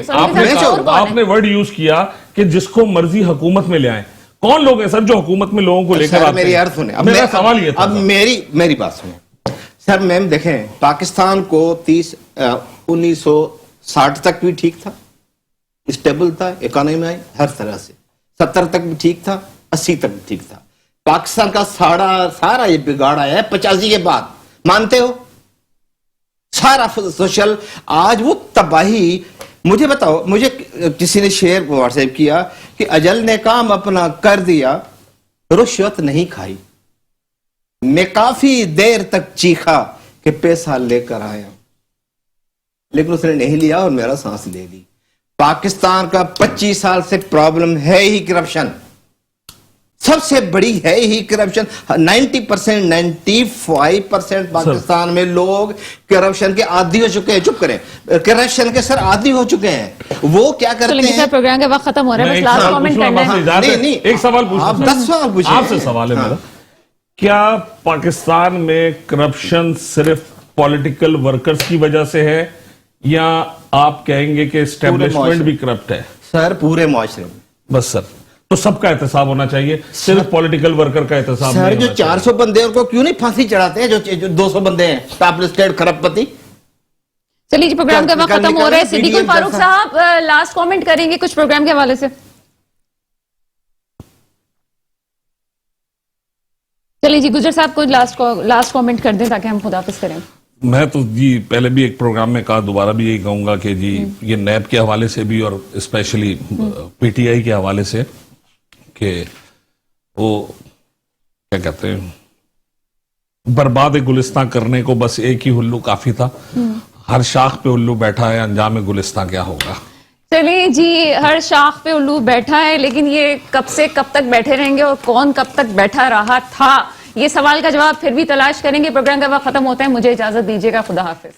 آپ نے ورڈ یوز کیا کہ جس کو مرضی حکومت میں لے آئیں. کون لوگ ہیں سر جو حکومت میں لوگوں کو لے کر آتے ہیں؟ میری عرض سنیں, میرا سوال یہ تھا. اب میری بات سنیں سر. میم دیکھیں, پاکستان کو 1960 تک بھی ٹھیک تھا, اسٹیبل تھا, اکانومی میں ہر طرح سے. 70 تک بھی ٹھیک تھا, 80 تک بھی ٹھیک تھا. پاکستان کا سارا یہ بگاڑا ہے 85 کے بعد, مانتے ہو؟ سارا سوشل, آج وہ تباہی. مجھے بتاؤ, مجھے کسی نے شیئر واٹس ایپ کیا کہ اجل نے کام اپنا کر دیا, رشوت نہیں کھائی. میں کافی دیر تک چیخا کہ پیسہ لے کر آیا, لیکن اس نے نہیں لیا اور میرا سانس لے لی. پاکستان کا 25 سال سے پرابلم ہے ہی کرپشن. सबसे बड़ी है ही करप्शन। 90%, 95% पाकिस्तान में लोग करप्शन के आदी हो चुके हैं। चुप करें, करप्शन के सर आदी हो चुके हैं। वो क्या करते चलिए सर, हैं? प्रोग्राम का वक्त खत्म हो रहा है, मैं बस एक लास्ट सवाल कमेंट पूछूंगा, करना है। आपसे इजाजत है? नहीं, एक सवाल पूछूं आप सर। 10 सवाल पूछिए। आपसे सवाल है हाँ। मेरा, क्या पाकिस्तान में करप्शन सिर्फ पॉलिटिकल वर्कर्स की वजह से है, या आप कहेंगे कि एस्टेब्लिशमेंट मुआशरे। भी करप्ट है? सर पूरे मुआशरे में। बस सर, तो सबका एहतसाब होना चाहिए, सिर्फ पॉलिटिकल वर्कर का एहतसाब सर नहीं जो होना चाहिए। 400 बंदे हैं उनको क्यों नहीं फांसी चढ़ाते हैं? जो 200 बंदे हैं टॉप लिस्टेड खरबपति। चलिए जी, प्रोग्राम का वक्त कल खत्म हो रहा है। निकालें सिद्दीकुल PDF फारूक जैसा। साहब लास्ट कमेंट करेंगे कुछ प्रोग्राम के हवाले से? चलिए जी, गुजर साहब को लास्ट कमेंट कर दें ताकि हम खुदाफिज करें। मैं तो जी पहले भी एक प्रोग्राम में कहा, दोबारा भी यही कहूंगा कि जी ये नैब के हवाले से भी और स्पेशली पीटीआई के हवाले से कि वो क्या कहते हैं, बर्बाद गुलिस्तां करने को बस एक ही उल्लू काफी था। हर शाख पे उल्लू बैठा है, अंजाम गुलिस्तां क्या होगा? चलिए जी, हर शाख पे उल्लू बैठा है, लेकिन ये कब से कब तक बैठे रहेंगे और कौन कब तक बैठा रहा था, ये सवाल का जवाब फिर भी तलाश करेंगे। प्रोग्राम का वक्त खत्म होता है, मुझे इजाजत दीजिएगा, खुदा हाफिज।